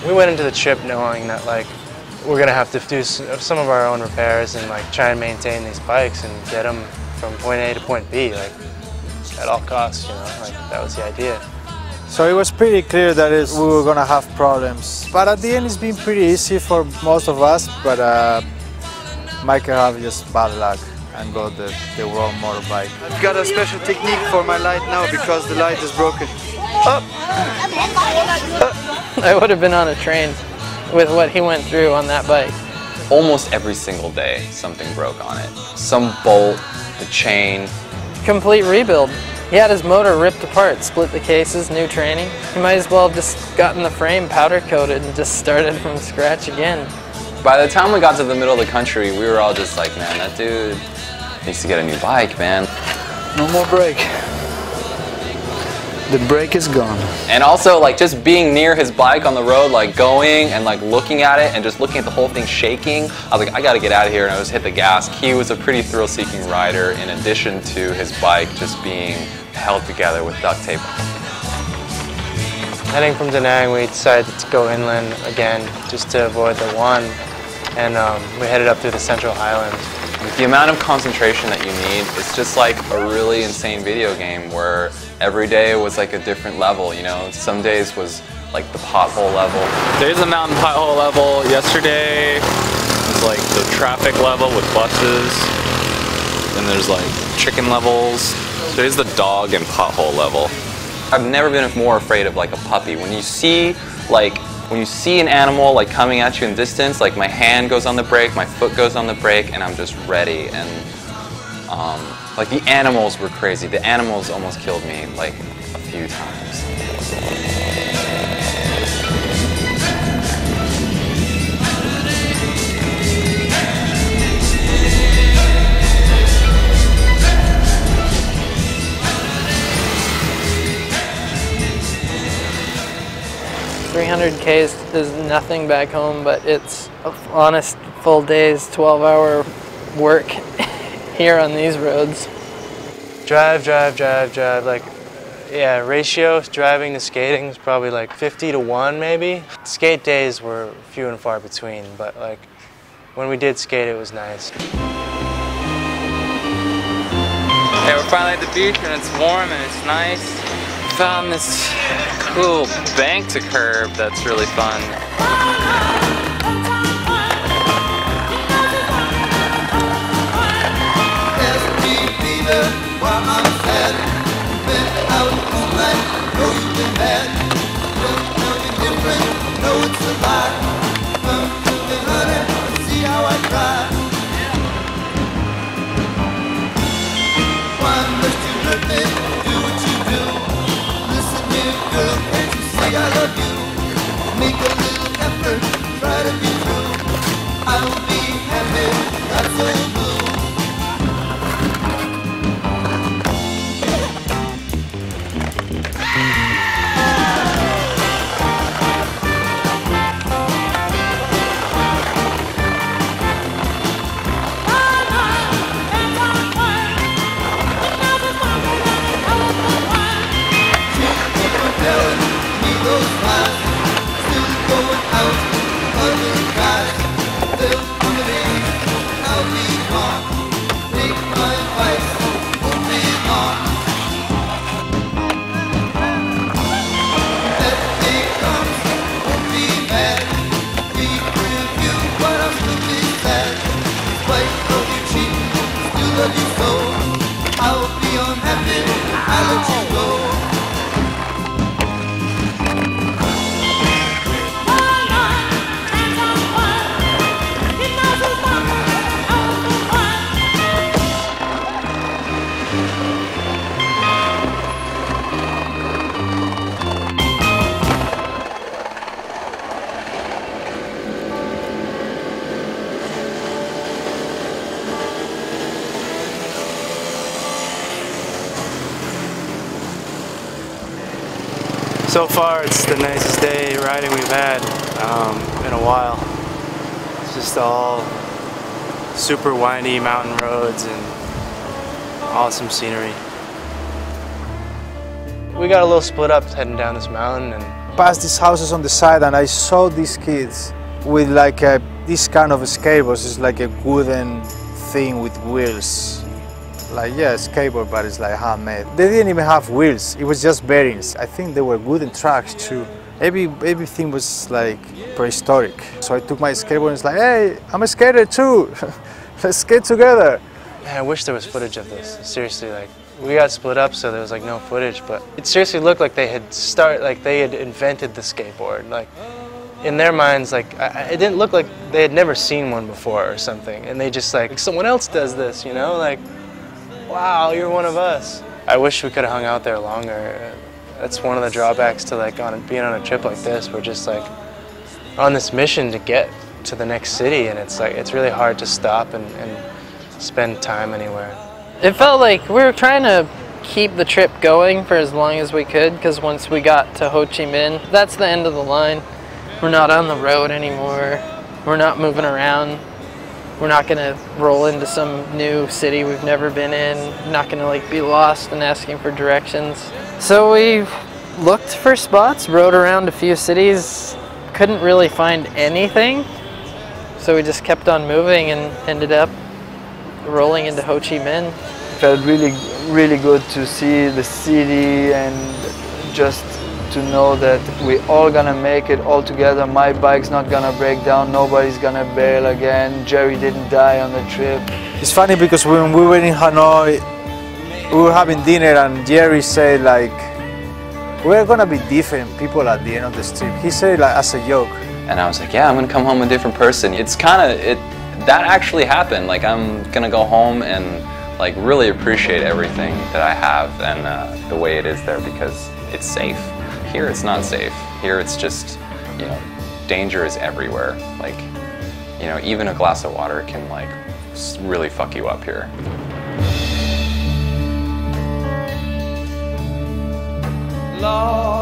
We went into the trip knowing that like we're gonna have to do some of our own repairs and like try and maintain these bikes and get them from point A to point B, like at all costs, you know, like that was the idea. So it was pretty clear that we were gonna have problems, but at the end it's been pretty easy for most of us. But Michael have just bad luck and got the wrong motorbike. I've got a special technique for my light now because the light is broken. I would have been on a train with what he went through on that bike. Almost every single day something broke on it. Some bolt, the chain. Complete rebuild. He had his motor ripped apart, split the cases, new training. He might as well have just gotten the frame powder coated and just started from scratch again. By the time we got to the middle of the country, we were all just like, man, that dude needs to get a new bike, man. No more brake. The brake is gone. And also, like, just being near his bike on the road, like going and like looking at it and just looking at the whole thing shaking, I was like, I gotta get out of here, and I just hit the gas. He was a pretty thrill-seeking rider in addition to his bike just being held together with duct tape. Heading from Da Nang, we decided to go inland again just to avoid the one, and we headed up through the Central Highlands. With the amount of concentration that you need, it's just like a really insane video game where every day was like a different level, you know? Some days was like the pothole level. Today's the mountain pothole level. Yesterday was like the traffic level with buses. Then there's like chicken levels. Today's the dog and pothole level. I've never been more afraid of like a puppy. When you see an animal like coming at you in distance, like my hand goes on the brake, my foot goes on the brake, and I'm just ready. And like the animals were crazy. The animals almost killed me like a few times. 300 Ks is nothing back home, but it's honest full days, 12-hour work here on these roads. Drive, like, yeah, ratio driving to skating is probably like 50-1 maybe. Skate days were few and far between, but like when we did skate, it was nice. Yeah, we're finally at the beach and it's warm and it's nice. Found this cool bank to curb that's really fun. I love you. Make a little effort, try to be true. I will be happy, that's so blue. So far, it's the nicest day riding we've had in a while. It's just all super windy mountain roads and awesome scenery. We got a little split up heading down this mountain and Past these houses on the side, and I saw these kids with like this kind of skateboards. It's like a wooden thing with wheels. Like, yeah, skateboard, but it's like handmade. They didn't even have wheels. It was just bearings. I think they were wooden tracks too. Everything was like prehistoric. So I took my skateboard and it's like, hey, I'm a skater too. Let's skate together. man, I wish there was footage of this. Seriously, like we got split up, so there was like no footage. But it seriously looked like they had invented the skateboard. Like in their minds, like it didn't look like they had never seen one before or something. And they just like someone else does this, you know? Like, wow, you're one of us. I wish we could have hung out there longer. That's one of the drawbacks to like being on a trip like this. We're just like on this mission to get to the next city, and it's like it's really hard to stop and spend time anywhere. It felt like we were trying to keep the trip going for as long as we could, because once we got to Ho Chi Minh, that's the end of the line. We're not on the road anymore. We're not moving around. We're not gonna roll into some new city we've never been in. We're not gonna like be lost and asking for directions. So we looked for spots, rode around a few cities, couldn't really find anything. So we just kept on moving and ended up rolling into Ho Chi Minh. Felt really good to see the city and just to know that we're all gonna make it all together. My bike's not gonna break down, nobody's gonna bail again. Jerry didn't die on the trip. It's funny because when we were in Hanoi, we were having dinner and Jerry said like, we're gonna be different people at the end of this trip. He said it like as a joke. And I was like, yeah, I'm gonna come home a different person. It's kind of, that actually happened. Like I'm gonna go home and like really appreciate everything that I have and the way it is there, because it's safe. Here it's not safe. Here it's just, you know, danger is everywhere. Like, you know, even a glass of water can like really fuck you up here. Lord.